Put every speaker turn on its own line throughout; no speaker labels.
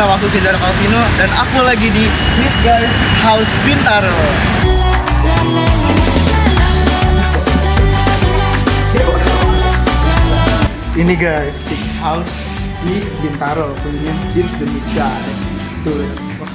nama aku Kezar Calvino dan aku lagi di Meet Guys House Bintaro. Ini guys, stick house di Bintaro punya James the Meat Guy. Tuh. Wah.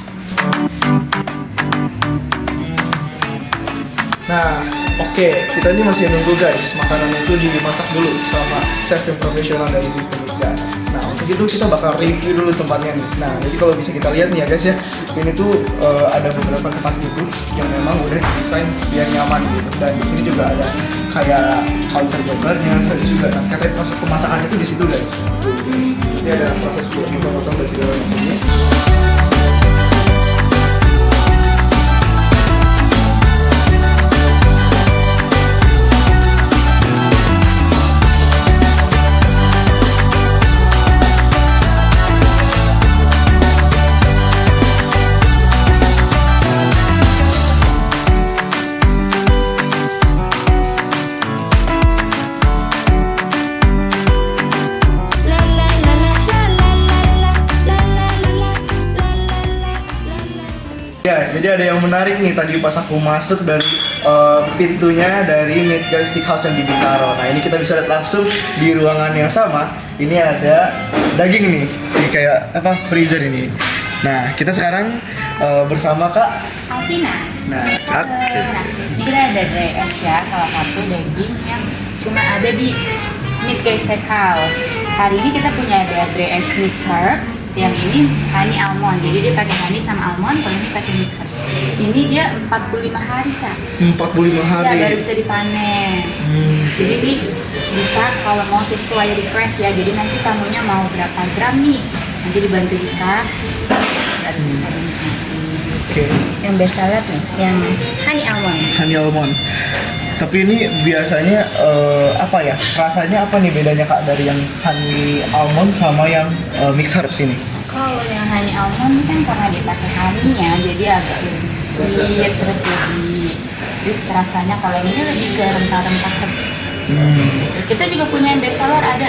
Nah, oke, kita ini masih nunggu guys, makanan itu dimasak dulu sama chef yang profesional dari James the Meat Guy. Nah, untuk itu kita bakal review dulu tempatnya nih. Nah, jadi kalau bisa kita lihat nih ya guys ya, ini tuh ada beberapa tempat gitu yang memang udah didesain biar nyaman gitu. Dan di sini juga ada kayak counter burgernya, terus juga nah, katanya proses pemasakan itu di situ guys. Jadi ada proses buat potong dan segala macamnya. Guys, jadi ada yang menarik nih tadi pas aku masuk dari pintunya dari Meat Guys Steakhouse yang di Bintaro. Nah ini kita bisa lihat langsung di ruangan yang sama. Ini ada daging nih, ini kayak apa freezer ini. Nah kita sekarang bersama Kak
Alvina.
Nah, oke.
Ini kita ada dry aged ya, salah satu daging yang cuma ada di Meat Guys Steakhouse. Hari ini kita punya ada dry aged mixed herbs. Yang ini honey almond, jadi dia pakai honey sama almond, kalau ini pakai mixer. Ini dia 45 hari Kak.
45 hari.
Ya, baru bisa dipanen. Jadi ini bisa kalau mau sesuai request ya. Jadi nanti tamunya mau berapa gram nih, nanti dibantu kita. Dan bisa dinikmati.
Oke.
Yang best seller nih, yang honey almond.
Honey almond. Tapi ini biasanya apa ya? Rasanya apa nih bedanya Kak dari yang honey almond sama yang mixed herbs ini?
Kalau yang honey almond kan karena dia pakai honey ya, jadi agak lebih sweet, terus lebih rich rasanya. Kalau ini lebih ke rempah-rempah herbs. Kita juga punya yang best seller ada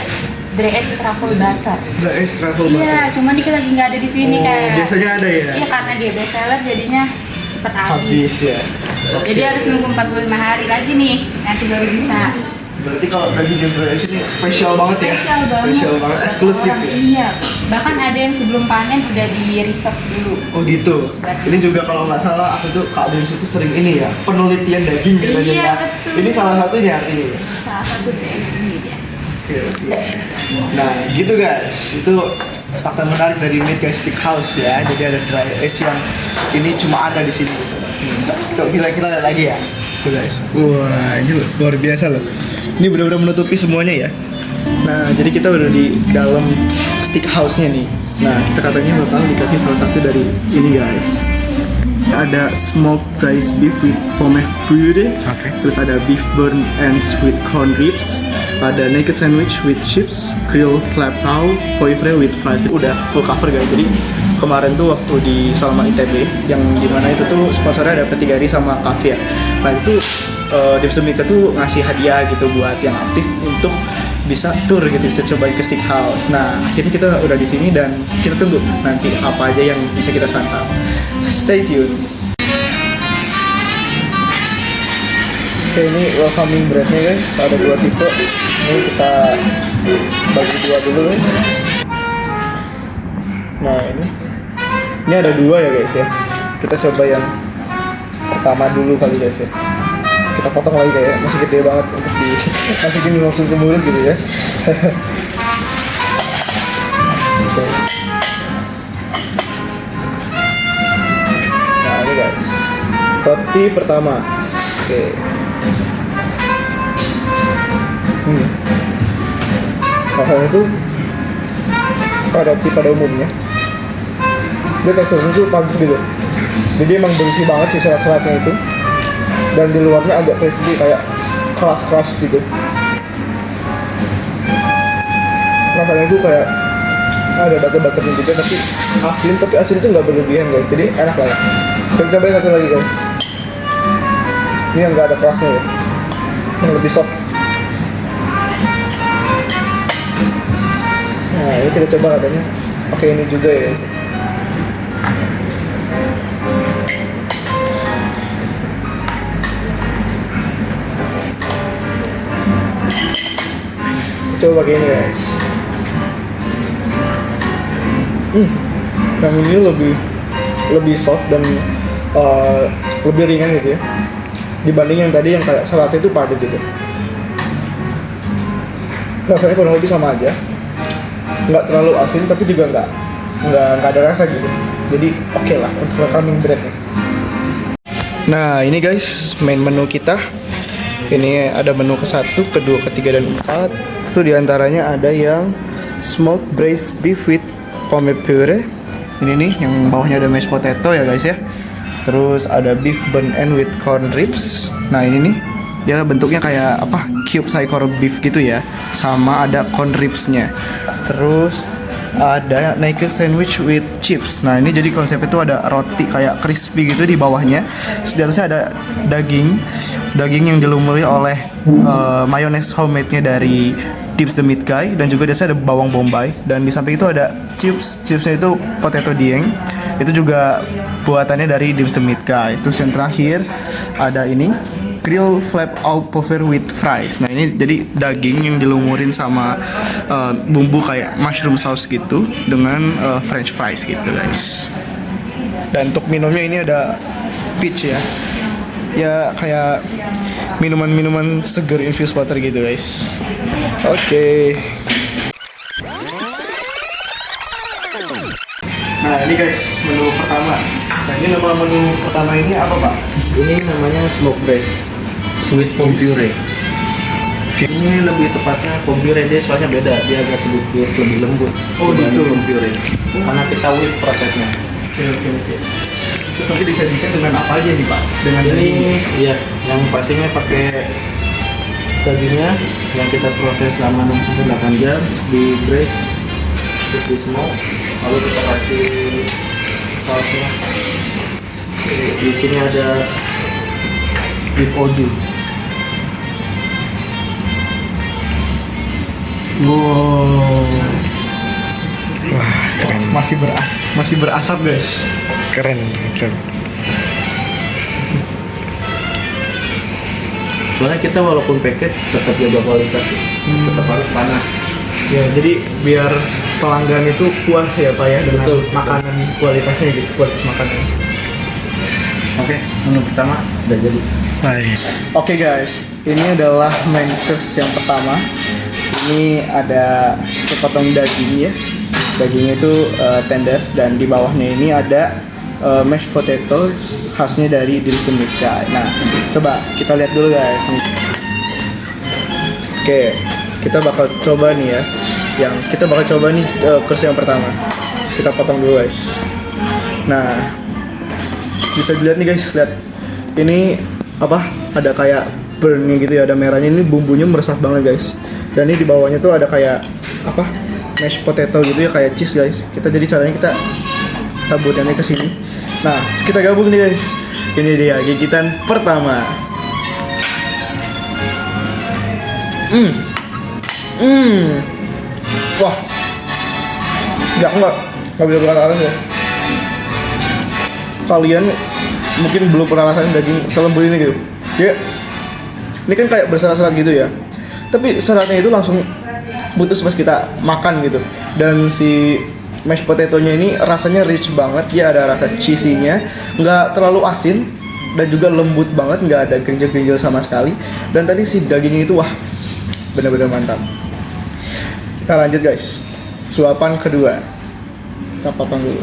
dry aged truffle butter.
Dry aged truffle butter.
Iya, cuman dia lagi nggak ada di sini kan.
Biasanya ada ya?
Iya, karena dia best seller jadinya cepat
Habis ya.
Jadi harus nunggu 45 hari lagi nih, nanti baru bisa.
Berarti kalau daging yang dry aged ini spesial banget ya? Spesial banget, eksklusif ya?
Iya, bahkan ada yang sebelum panen udah di reserve dulu.
Oh gitu. Ini juga kalau nggak salah aku tuh Kak Denis itu sering ini ya, penelitian daging gitu
Iya,
ya.
betul.
Ini salah satunya ini.
Salah satu dari ini dia.
Oke. Nah gitu guys, itu fakta menarik dari Meat Guys Steakhouse ya. Jadi ada dry aged yang ini cuma ada di sini. Coba kita lihat lagi ya. Tuh guys. Wah ini luar biasa loh. Ini benar-benar menutupi semuanya ya. Nah jadi kita udah di dalam steakhouse-nya nih. Nah kita katanya bakal dikasih salah satu dari ini guys. Ada smoked rice beef with pomme puree, terus ada beef burn ends with corn ribs, ada naked sandwich with chips, grilled clap pau, poivre with fries. Udah full cover guys. Jadi kemarin tuh waktu di Salma ITB yang dimana itu tuh sponsornya ada Petigari sama Cafe ya. Nah itu Dimsum itu tuh ngasih hadiah gitu buat yang aktif untuk bisa tour gitu, kita cobain ke steakhouse. Nah akhirnya kita udah di sini dan kita tunggu nanti apa aja yang bisa kita santap. Stay tune. Oke, ini welcoming breadnya guys, ada 2 tipe. Ini kita bagi 2 dulu guys. Nah ini ada 2 ya guys ya. Kita coba yang pertama dulu kali guys ya. Kita potong lagi kayak masih gede banget untuk dimasukin langsung ke mulut gitu ya. Oke. Nah ini guys, roti pertama. Oke. Kalau itu roti pada umumnya dia teksturnya tuh bagus gitu. Jadi emang berisi banget sih serat-seratnya itu. Dan di luarnya agak crispy kayak keras-keras gitu. Rasanya itu kayak ada butter-butternya juga tapi asin itu nggak berlebihan guys. Jadi enak lah ya. Kita cobain satu lagi guys. Ini yang nggak ada kerasnya ya, yang lebih soft. Nah ini kita coba katanya pakai ini juga ya. Coba pakai ini guys. Yang ini lebih soft dan lebih ringan gitu ya, dibanding yang tadi yang kayak salad itu padat gitu. Rasanya kurang lebih sama aja, nggak terlalu asin tapi juga nggak ada rasa gitu. Jadi oke lah untuk welcoming bread nih. Nah ini guys main menu kita. Ini ada menu ke-1, kedua, ketiga, dan 4. Itu diantaranya ada yang smoked braised beef with pomme puree. Ini nih yang bawahnya ada mashed potato ya guys ya. Terus ada beef burn end with corn ribs. Nah ini nih dia bentuknya kayak apa, cube cycor beef gitu ya. Sama ada corn ribsnya. Terus ada naked sandwich with chips. Nah ini jadi konsep itu ada roti kayak crispy gitu di bawahnya. Terus di atasnya ada daging yang dilumuri oleh mayones homemade-nya dari Dips the Meat Guy, dan juga di atasnya ada bawang bombay, dan di samping itu ada chipsnya itu potato dieng, itu juga buatannya dari Dips the Meat Guy. Terus yang terakhir ada ini grill flap au pover with fries. Nah ini jadi daging yang dilumurin sama bumbu kayak mushroom sauce gitu dengan french fries gitu guys. Dan untuk minumnya ini ada peach ya. Ya kayak minuman seger infused water gitu guys. Oke. Nah ini guys menu pertama. Nah ini nama menu pertama ini apa pak?
Ini namanya smoke braised sweet pomme puree. Ini lebih tepatnya pomme puree, dia soalnya beda, dia agak sedikit lebih lembut.
Oh,
dibanding
gitu.
pomme puree. Karena kita whip prosesnya.
Oke. Terus nanti disajikan dengan apa aja nih pak? Dengan
Ini ya, yang pastinya pakai dagingnya yang kita proses selama 6-8 jam di braise, terus di smoke, lalu kita kasih sausnya. Di sini ada beef oju.
wow. Wah keren. Masih berasap guys. Keren.
Soalnya kita walaupun package tetap jaga kualitas, tetap harus panas.
Ya jadi biar pelanggan itu puas ya pak ya dengan
Betul.
makanan kualitasnya gitu, kualitas makanan.
Oke, menu pertama udah jadi.
Oke guys, ini adalah main course yang pertama. Ini ada sepotong daging ya. Dagingnya itu tender, dan di bawahnya ini ada mashed potato khasnya dari Dips the Meat Guy. Nah, coba kita lihat dulu guys. Oke, kita bakal coba nih ya. Kita bakal coba nih course yang pertama. Kita potong dulu guys. Nah, bisa dilihat nih guys, lihat. Ini apa? Ada kayak burn gitu ya, ada merahnya. Ini bumbunya meresap banget guys. Dan ini di bawahnya tuh ada kayak apa? Mashed potato gitu ya, kayak cheese guys. Jadi caranya kita taburkannya ke sini. Nah, kita gabung nih guys. Ini dia gigitan pertama. Wah. Enggak bisa berkata-kata ya. Kalian mungkin belum pernah rasain daging selembut ini gitu. Ya. Ini kan kayak berserat-serat gitu ya. Tapi seratnya itu langsung putus pas kita makan gitu. Dan si mashed potato-nya ini rasanya rich banget, dia ada rasa cheesy-nya, nggak terlalu asin dan juga lembut banget, nggak ada kerinjil-kerinjil sama sekali. Dan tadi si dagingnya itu wah, benar-benar mantap. Kita lanjut guys, suapan kedua. Kita potong dulu.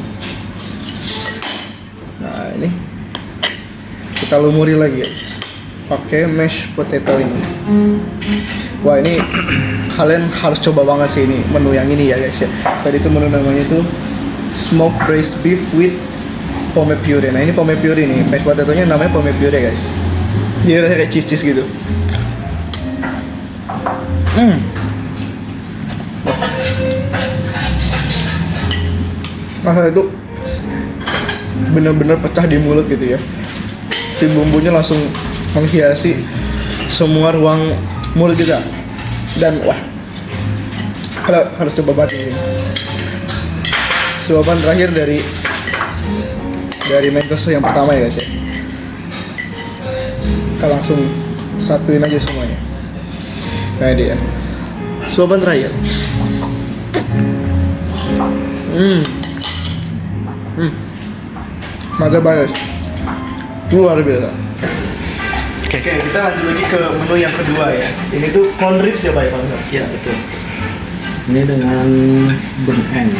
Nah ini kita lumuri lagi guys, pakai mashed potato ini. Wah ini kalian harus coba banget sih ini menu yang ini ya guys ya. Tadi itu menu namanya itu smoked braised beef with pomme puree. Nah ini pomme puree nih, mashed potato-nya namanya pomme puree guys. Dia kayak cheese gitu. Rasanya itu bener-bener pecah di mulut gitu ya. Si bumbunya langsung menghiasi semua ruang mulut kita. Dan wah, harus coba banget ini. Suapan terakhir dari main course yang pertama ya guys ya. Kita langsung satuin aja semuanya. Nah ini dia Suapan terakhir. Mantap banget. Luar biasa. Oke, kita lanjut lagi ke menu yang kedua ya. Ini tuh corn ribs ya Pak ya?
Ya betul. Ini dengan burnt end.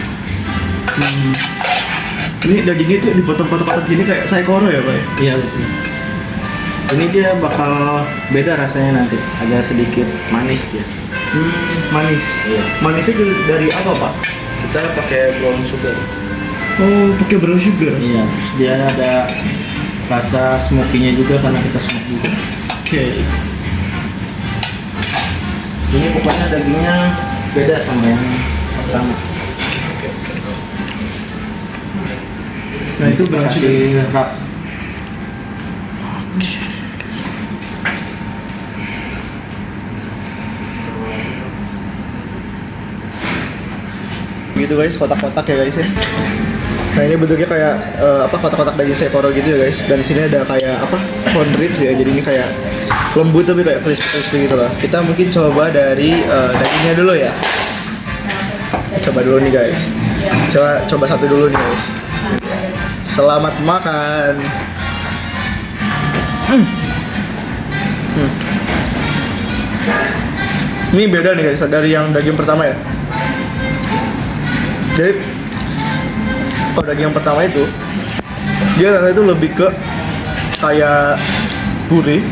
Ini dagingnya tuh dipotong-potong gini kayak saikoro ya Pak ya?
Iya betul. Ini dia bakal beda rasanya nanti, agak sedikit manis dia.
Manis.
Iya.
Manisnya dari apa Pak?
Kita pakai brown sugar.
Oh, pakai brown sugar.
Iya, terus dia ada rasa smoky-nya juga karena kita smoke juga.
Oke.
Ini pokoknya dagingnya beda sama yang pertama.
Nah itu brown sugar.
Kasih wrap.
Gitu guys, kotak-kotak ya guys ya. Nah ini bentuknya kayak kotak-kotak daging sekoro gitu ya guys. Dan di sini ada kayak corn ribs ya. Jadi ini kayak lembut tapi kayak crispy gitu lah. Kita mungkin coba dari dagingnya dulu ya. Coba dulu nih guys. Coba satu dulu nih guys. Selamat makan. Ini beda nih guys dari yang daging pertama ya. Jadi kalau daging yang pertama itu dia rasanya itu lebih ke kayak gurih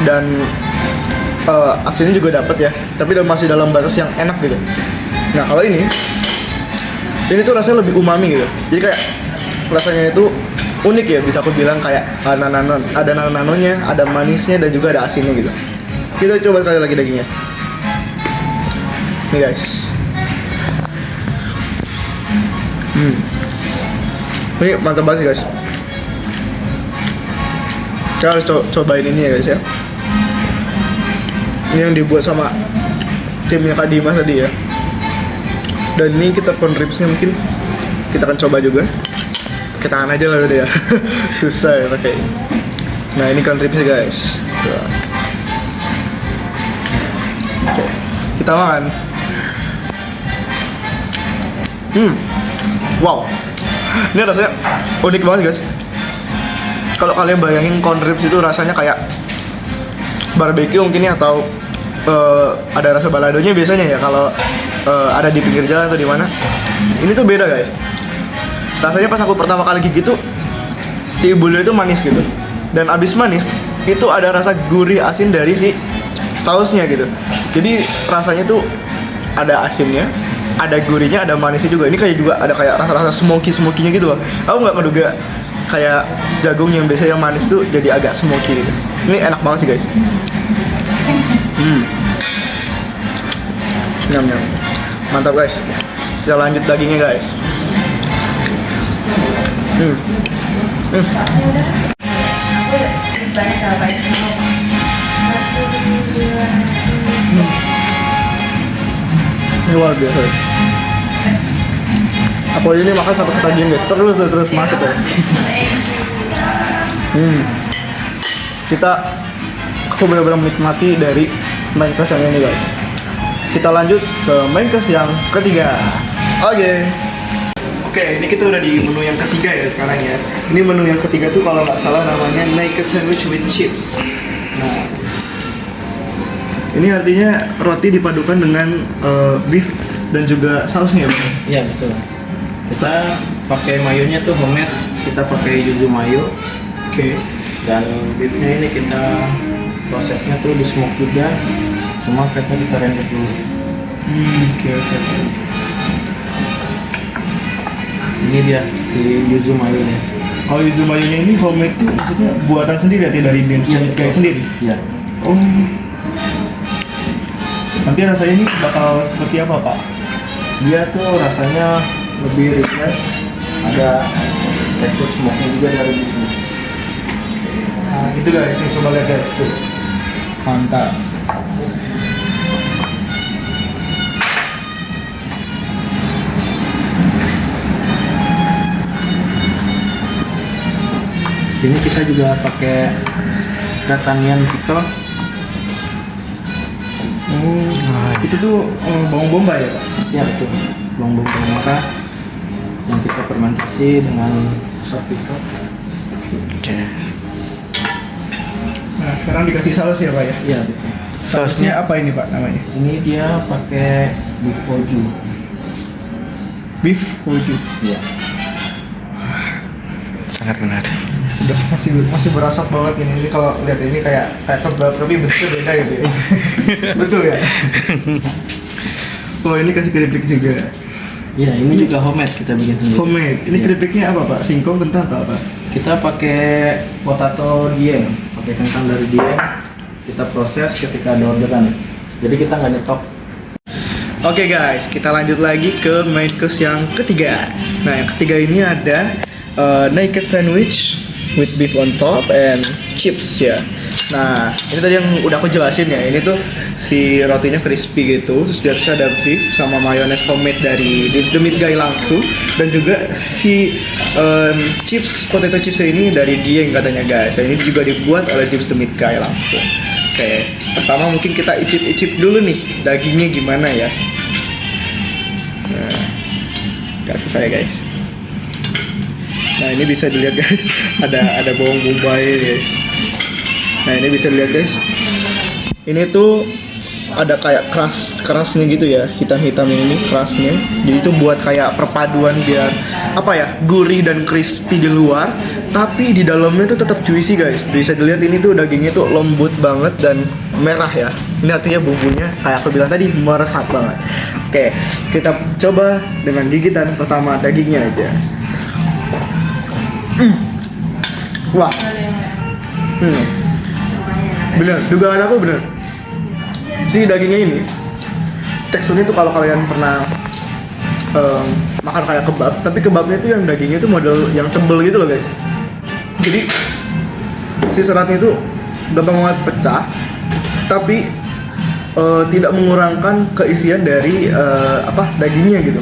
dan asinnya juga dapat ya, tapi masih dalam batas yang enak gitu. Nah kalau ini tuh rasanya lebih umami gitu. Jadi kayak rasanya itu unik ya, bisa aku bilang kayak ada nanonya, ada manisnya dan juga ada asinnya gitu. Kita coba sekali lagi dagingnya. Nih guys. Ini mantap banget sih guys. Kita harus cobain ini ya guys ya. Ini yang dibuat sama timnya Kak Dimas tadi ya. Dan ini kita corn ribsnya mungkin kita akan coba juga. Pakai tangan aja lah udah ya. Susah ya pakai. Nah ini corn ribsnya guys. Oke, kita makan. Wow, ini rasanya unik banget guys. Kalau kalian bayangin corn ribs itu rasanya kayak barbecue mungkin ya, atau ada rasa baladonya biasanya ya kalau ada di pinggir jalan atau di mana. Ini tuh beda guys. Rasanya pas aku pertama kali gigit tuh si bulunya itu manis gitu. Dan abis manis itu ada rasa gurih asin dari si sausnya gitu. Jadi rasanya tuh ada asinnya, ada gurihnya, ada manisnya juga. Ini kayak juga ada kayak rasa-rasa smoky-nya gitu loh. Aku nggak menduga kayak jagung yang biasanya yang manis tuh jadi agak smoky gitu. Ini enak banget sih guys. Nyam. Mantap guys. Kita lanjut dagingnya guys. Ini luar biasa. Aku ini makan sampai ketagihan deh. Terus masuk ya. Aku benar-benar menikmati dari main course yang ini guys. Kita lanjut ke main course yang ketiga. Oke, ini kita udah di menu yang ketiga ya sekarang ya. Ini menu yang ketiga tuh kalau nggak salah namanya naked sandwich with chips. Nah, ini artinya roti dipadukan dengan beef dan juga sausnya ya?
Iya betul. Kita pakai mayonya tuh homemade. Kita pakai yuzu mayo.
Oke.
Dan beefnya ini kita prosesnya tuh di smoke juga. Cuma fatnya kita render dulu.
Oke.
Ini dia si yuzu mayonya.
Kalau yuzu mayonya ini homemade tuh maksudnya buatan sendiri ya, dari beans kayak sendiri?
Iya.
Oh. Nanti rasanya ini bakal seperti apa Pak?
Dia tuh rasanya lebih refresh, ada tekstur smoke juga dari sini.
Nah gitu guys, coba lihat guys tuh. Mantap.
Ini kita juga pakai D'Artagnan pickle.
Itu tuh bawang bombay ya Pak?
Ya betul, bawang bombay merah yang kita fermentasi dengan sop itu.
Oke.
Nah sekarang dikasih saus ya Pak ya?
Iya betul.
Sausnya apa ini Pak namanya?
Ini dia pakai beef poju.
Beef Fuju.
Iya.
Sangat menarik.
Udah masih berasap banget ini. Ini kalau lihat ini kayak kebab tapi bentuknya beda gitu ya. Betul ya? Oh ini kasih keripik juga.
Iya, ini juga homemade kita bikin sendiri.
Homemade. Ini
Iya.
keripiknya apa Pak? Singkong, kentang atau apa?
Kita pakai potato dieng, pakai kentang dari dieng. Kita proses ketika ada orderan. Jadi kita nggak nyetok.
Oke guys, kita lanjut lagi ke main course yang ketiga. Nah yang ketiga ini ada naked sandwich with beef on top and chips ya. Nah ini tadi yang udah aku jelasin ya. Ini tuh si rotinya crispy gitu, terus di atasnya ada beef sama mayones homemade dari Dips the Meat Guy langsung, dan juga si potato chipsnya ini dari Dieng katanya guys. Dan ini juga dibuat oleh Dips the Meat Guy langsung. Oke, pertama mungkin kita icip-icip dulu nih dagingnya gimana ya. Nah, gak susah ya guys. Nah ini bisa dilihat guys, ada bawang bombay guys. Nah ini bisa dilihat guys. Ini tuh ada kayak kerasnya gitu ya, hitam-hitam ini kerasnya. Jadi itu buat kayak perpaduan biar apa ya, gurih dan crispy di luar, tapi di dalamnya tuh tetap juicy guys. Bisa dilihat ini tuh dagingnya tuh lembut banget dan merah ya. Ini artinya bumbunya kayak aku bilang tadi meresap banget. Oke, kita coba dengan gigitan pertama dagingnya aja. Wah. Bener, dugaan aku bener. Si dagingnya ini teksturnya tuh kalau kalian pernah makan kayak kebab, tapi kebabnya tuh yang dagingnya tuh model yang tebel gitu loh guys. Jadi si seratnya itu gampang banget pecah, tapi tidak mengurangkan keisian dari dagingnya gitu.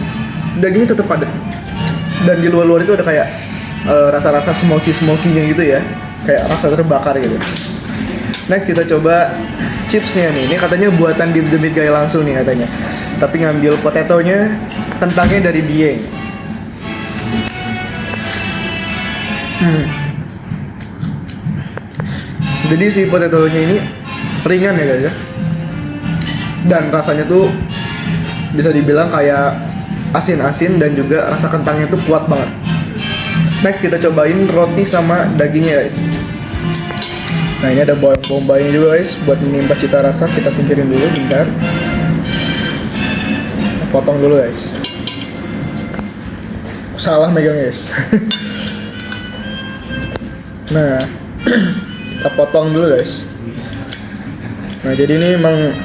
Dagingnya tetap padat, dan di luar-luar itu ada kayak rasa-rasa smoky-smokinya gitu ya, kayak rasa terbakar gitu. Next kita coba chipsnya nih. Ini katanya buatan Dips the Meat Guy langsung nih katanya. Tapi ngambil potatonya, kentangnya dari Dieng. Jadi si potatonya ini ringan ya guys ya. Dan rasanya tuh bisa dibilang kayak asin-asin, dan juga rasa kentangnya tuh kuat banget. Next kita cobain roti sama dagingnya guys. Nah ini ada bawang bombaynya juga guys, buat menimpa cita rasa. Kita singkirin dulu bentar. Potong dulu guys. Salah megang guys. Nah kita potong dulu guys. Nah jadi ini emang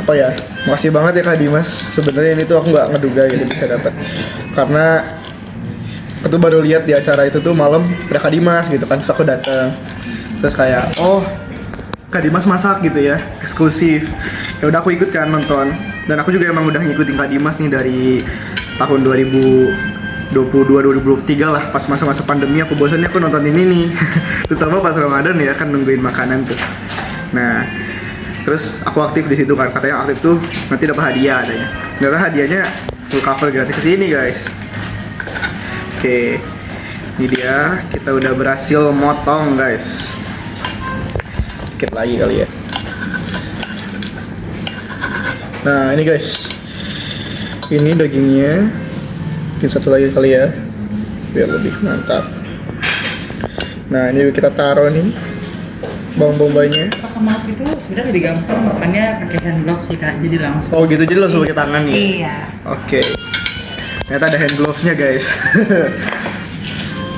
apa ya, makasih banget ya Kak Dimas. Sebenarnya ini tuh aku nggak ngeduga gitu bisa dapat, karena aku tuh baru lihat di acara itu tuh malam ada Kak Dimas gitu kan. Terus aku datang, terus kayak oh Kak Dimas masak gitu ya, eksklusif. Ya udah aku ikut kan nonton, dan aku juga emang udah ngikutin Kak Dimas nih dari tahun 2022 2023 lah, pas masa-masa pandemi aku bosannya aku nonton ini nih. Terutama pas Ramadan ya kan, nungguin makanan tuh. Nah terus aku aktif di situ kan, katanya aktif tuh nanti dapat hadiah katanya. Ternyata hadiahnya full cover gratis kesini guys. Oke, ini dia, kita udah berhasil motong guys. Dikit lagi kali ya. Nah ini guys, ini dagingnya. Mungkin satu lagi kali ya, biar lebih mantap. Nah ini kita taruh nih bawang bombaynya.
Pakai maaf itu sebenarnya lebih gampang makannya pakai hand glove sih Kak, jadi langsung.
Oh gitu, jadi langsung pakai tangan nih.
Iya.
Oke. Ternyata ada hand gloves-nya guys.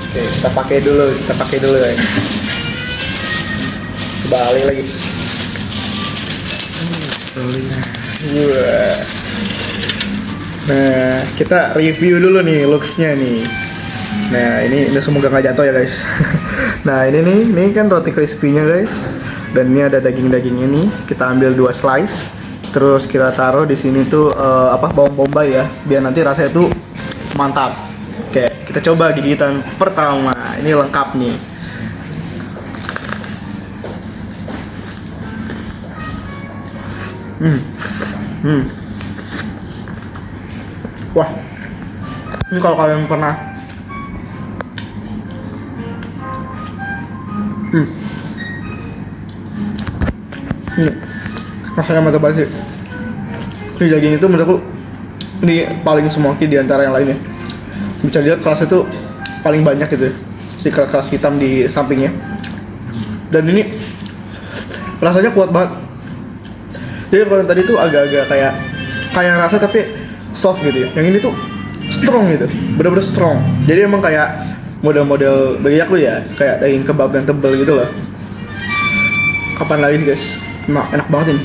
Oke, kita pakai dulu guys. Kebalik lagi. Wah. Nah, kita review dulu nih looks-nya nih. Nah, ini semoga nggak jatuh ya guys. Nah, ini kan roti crispy-nya guys. Dan ini ada daging-dagingnya nih. Kita ambil 2 slice. Terus kita taruh di sini tuh bawang bombay ya, biar nanti rasanya tuh mantap. Oke, kita coba gigitan pertama. Ini lengkap nih. Wah, ini kalau kalian pernah ini rasanya mantap banget sih. Ini daging itu menurutku ini paling smoky di antara yang lainnya. Bisa lihat keras itu paling banyak gitu ya, si keras hitam di sampingnya. Dan ini rasanya kuat banget. Jadi kalau yang tadi tuh agak-agak kayak rasa tapi soft gitu ya. Yang ini tuh strong gitu, bener-bener strong. Jadi emang kayak model-model bagi aku ya, kayak daging kebab yang tebel gitu loh. Kapan lagi sih guys? Nah, enak banget ini.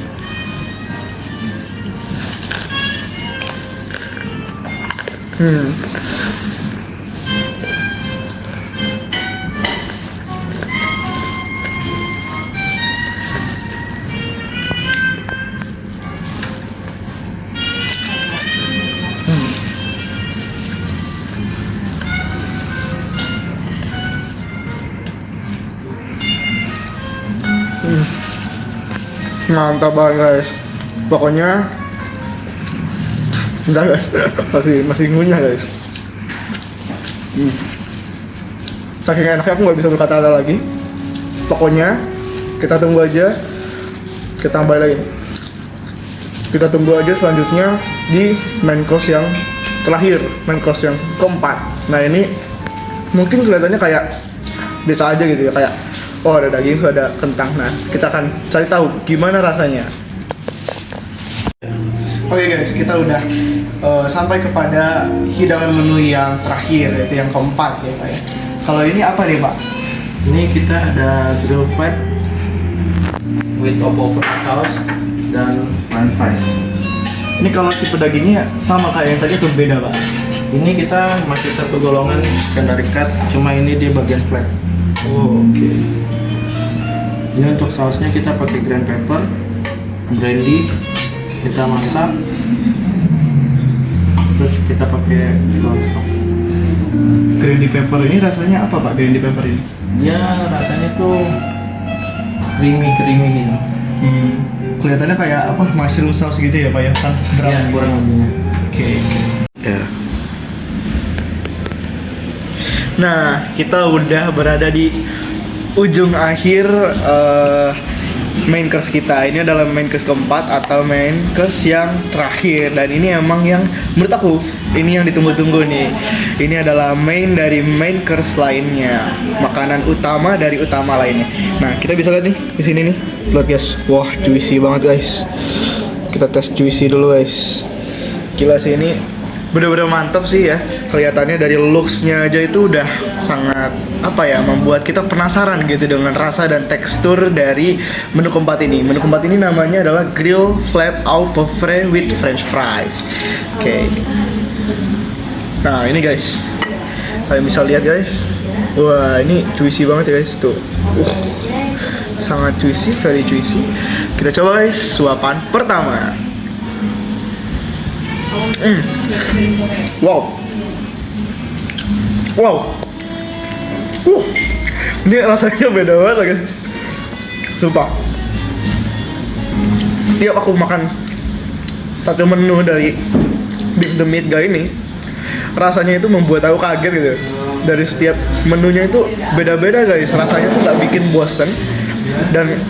Mantap banget guys. Pokoknya udah guys, masih ngunyah guys. Saking enaknya aku nggak bisa berkata-kata lagi. Pokoknya kita tunggu aja, kita tambah lagi. Kita tunggu aja selanjutnya di main course yang terakhir, main course yang keempat. Nah ini mungkin kelihatannya kayak biasa aja gitu ya, kayak oh ada daging, ada kentang. Nah kita akan cari tahu gimana rasanya. Oke guys, kita udah sampai kepada hidangan menu yang terakhir, yaitu yang keempat ya Pak ya. Kalau ini apa nih Pak?
Ini kita ada grill plate with over sauce dan french fries.
Ini kalau tipe dagingnya sama kayak yang tadi atau beda Pak?
Ini kita masih satu golongan secondary cut, cuma ini dia bagian flat.
Oh, oke.
Ini untuk sausnya kita pakai green pepper, brandy, kita masak, terus kita pakai brown stock.
Green pepper ini rasanya apa Pak? Green pepper ini?
Dia rasanya tuh creamy gitu.
Kelihatannya kayak apa? Mushroom sauce gitu ya Pak ya? Kan
Iya, kurang lebihnya.
Oke.
Ya.
Nah, kita udah berada di ujung akhir main course kita. Ini adalah main course keempat atau main course yang terakhir. Dan ini emang yang menurut aku ini yang ditunggu-tunggu nih. Ini adalah main dari main course lainnya, makanan utama dari utama lainnya. Nah, kita bisa lihat nih di sini nih. Lihat guys, wah juicy banget guys. Kita tes juicy dulu guys. Gila sih ini bener-bener mantap sih ya. Kelihatannya dari looks-nya aja itu udah sangat apa ya, membuat kita penasaran gitu dengan rasa dan tekstur dari menu keempat ini. Menu keempat ini namanya adalah grill flap au poivre with french fries. Oke. Nah ini guys, kalian bisa lihat guys. Wah ini juicy banget ya guys tuh. Sangat juicy, very juicy. Kita coba guys suapan pertama. Wow. Ini rasanya beda banget guys. Sumpah. Setiap aku makan satu menu dari Beef the Meat Guy ini, rasanya itu membuat aku kaget gitu. Dari setiap menunya itu beda-beda guys. Rasanya tuh nggak bikin bosen. Dan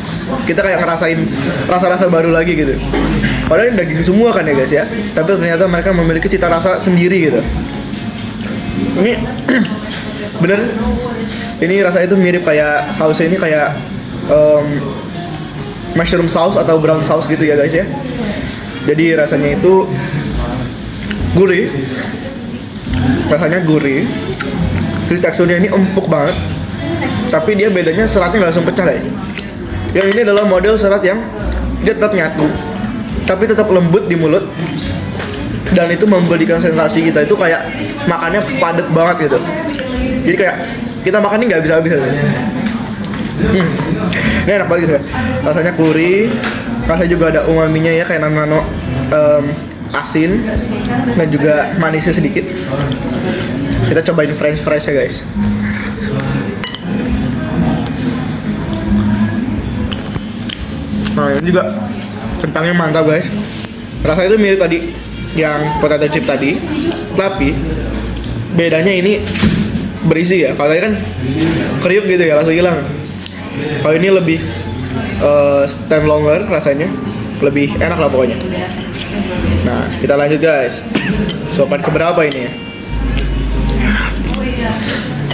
kita kayak ngerasain rasa-rasa baru lagi gitu. Padahal ini daging semua kan ya guys ya. Tapi ternyata mereka memiliki cita rasa sendiri gitu. Ini bener. Ini rasanya itu mirip kayak sausnya ini kayak mushroom sauce atau brown sauce gitu ya guys ya. Jadi rasanya itu gurih. Rasanya gurih. Terus teksturnya ini empuk banget. Tapi dia bedanya seratnya nggak langsung pecah guys. Yang ini adalah model serat yang dia tetap nyatu, tapi tetap lembut di mulut. Dan itu memberikan sensasi kita itu kayak makannya padat banget gitu. Jadi kayak kita makan ini nggak bisa-habis gitu. Ini enak banget sih. Rasanya gurih, rasanya juga ada umaminya ya kayak nano asin dan juga manisnya sedikit. Kita cobain french fries ya guys. Nah ini juga Kentangnya mantap guys. Rasanya itu mirip tadi yang potato chip tadi, tapi bedanya ini berisi ya. Kalau tadi kan kriuk gitu ya, langsung hilang. Kalau ini lebih stand longer rasanya, lebih enak lah pokoknya. Nah, kita lanjut guys. Suapan keberapa ini ya?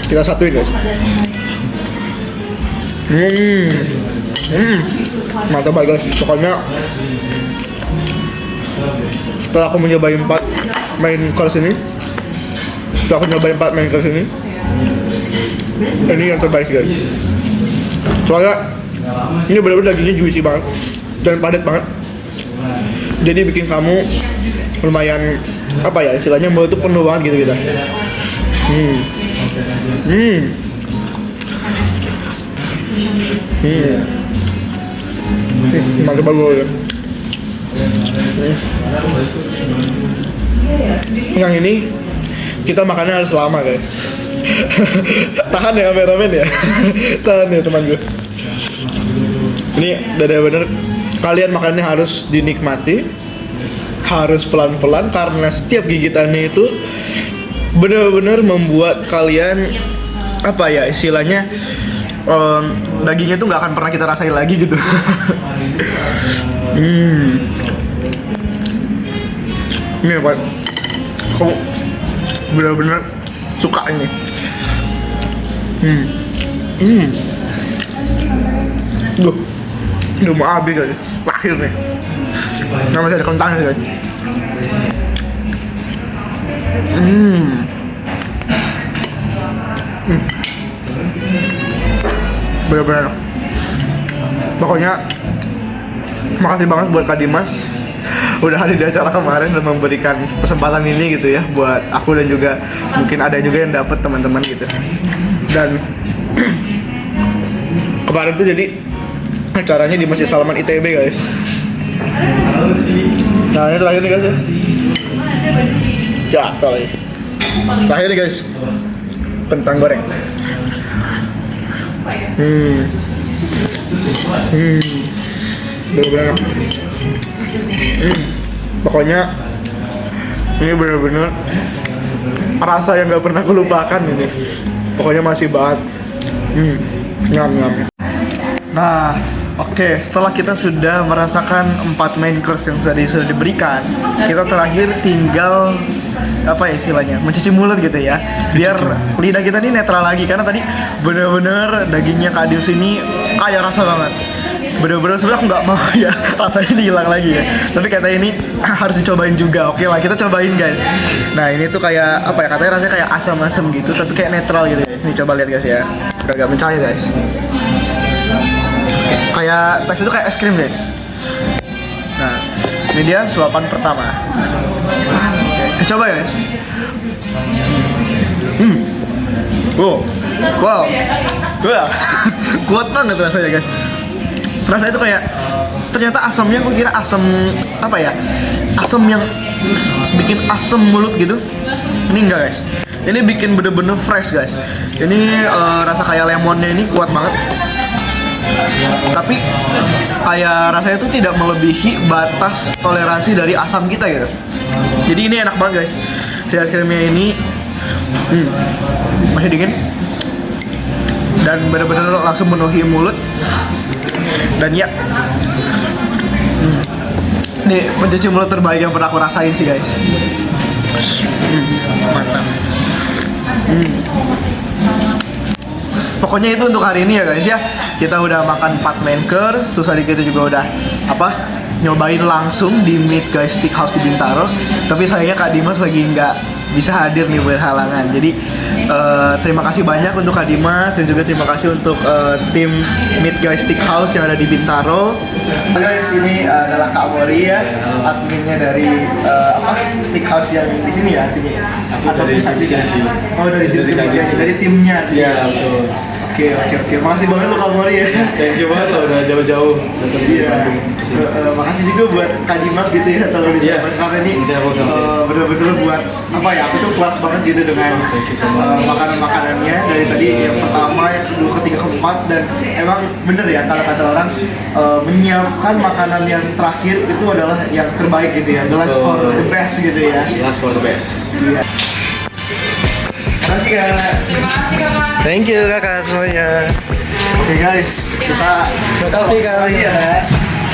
Kita satuin guys. Mantap banget guys. Pokoknya setelah aku mencobain 4 main course ini, ini yang terbaik guys. Soalnya ini benar-benar dagingnya juicy banget dan padat banget. Jadi bikin kamu lumayan apa ya istilahnya, mulut tuh penuh banget gitu. Mantap banget ya. Yang ini kita makannya harus lama guys. Tahan ya kameramen ya. Tahan ya teman gue. Ini benar-benar kalian makannya harus dinikmati, harus pelan-pelan karena setiap gigitannya itu benar-benar membuat kalian apa ya istilahnya, dagingnya tuh nggak akan pernah kita rasain lagi gitu. Ini apa? Aku benar-benar suka ini. Udah mau habis guys, lahir nih. Nah, masih ada kentangnya guys. Bener-bener. Pokoknya makasih banget buat Kak Dimas udah hadir di acara kemarin dan memberikan kesempatan ini gitu ya buat aku, dan juga mungkin ada juga yang dapat teman-teman gitu. Dan kemarin tuh jadi acaranya di Masjid Salman ITB guys. Nah ini terakhir nih guys ya. Jatuh lagi. Terakhir nih guys, kentang goreng. Bener-bener. Pokoknya ini bener-bener rasa yang gak pernah aku lupakan ini. Pokoknya masih banget. Nyam. Nah, oke, setelah kita sudah merasakan 4 main course yang sudah diberikan, kita terakhir tinggal apa ya istilahnya, mencuci mulut gitu ya, biar lidah kita ini netral lagi, karena tadi bener-bener dagingnya Kak Dius ini kaya rasa banget. Bener-bener sebenarnya aku nggak mau ya rasanya hilang lagi ya, tapi kata ini harus dicobain juga. Oke lah, kita cobain guys. Nah ini tuh kayak apa ya, katanya rasanya kayak asam-asam gitu, tapi kayak netral gitu guys. Ini coba lihat guys ya, agak mencari guys. Kayak tekstur itu kayak es krim guys. Nah ini dia suapan pertama. Oke, coba ya guys. Wow, kuat banget rasanya guys. Rasanya itu kayak, ternyata asamnya aku kira asam apa ya, asam yang bikin asam mulut gitu. Ini enggak guys, ini bikin bener-bener fresh guys. Ini rasa kayak lemonnya ini kuat banget, tapi kayak rasanya itu tidak melebihi batas toleransi dari asam kita gitu. Jadi ini enak banget guys. Si es krimnya ini masih dingin dan bener-bener langsung memenuhi mulut. Dan ya, ini mencuci mulut terbaik yang pernah aku rasain sih guys. Mantap. Pokoknya itu untuk hari ini ya guys ya. Kita udah makan 4 main course, terus tadi kita juga udah nyobain langsung di Meat Guys Steakhouse di Bintaro. Tapi sayangnya Kak Dimas lagi nggak bisa hadir nih, berhalangan. Jadi terima kasih banyak untuk Kak Dimas, dan juga terima kasih untuk tim Meat Guys Steakhouse yang ada di Bintaro. Guys, ini adalah Kak Mori ya, adminnya dari Steakhouse yang di sini ya artinya.
Aku dari divisi.
Oh, dari distribusinya, dari timnya.
Iya, betul.
Oke. Makasih banget lo Kak Mori ya.
Thank you banget lo udah jauh-jauh datang di
Iya.
Bandung.
Makasih juga buat Kak Dimas gitu ya taruh di
Iya.
sana karena ini
Nanti aku kasih.
bener-bener buat apa ya? Aku tuh puas banget gitu dengan makanan-makanannya dari tadi yang pertama, yang kedua, ketiga, keempat dan emang bener ya kalau kata orang menyiapkan makanan yang terakhir itu adalah yang terbaik gitu ya. The last for the best gitu ya.
Last for the best.
Iya. Makasih Kak.
Terima kasih kakak.
Thank you kakak semuanya.
Oke guys, kita
Makasih, Kak.
Iya,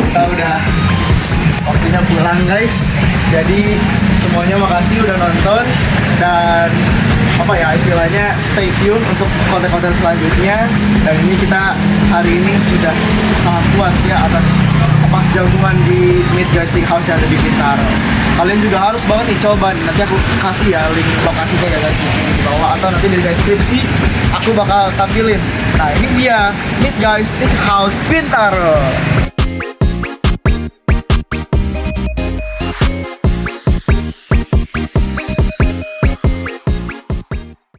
kita udah waktunya pulang guys. Jadi semuanya makasih udah nonton dan apa ya istilahnya stay tune untuk konten-konten selanjutnya. Dan ini kita hari ini sudah sangat puas ya atas apa jamuan di Meet Guys Steakhouse yang ada di Bintaro. Kalian juga harus banget nih coba nih. Nanti aku kasih ya link lokasinya ya guys di sini di bawah atau nanti di deskripsi aku bakal tampilin. Nah ini dia Meet Guys Steakhouse Bintaro.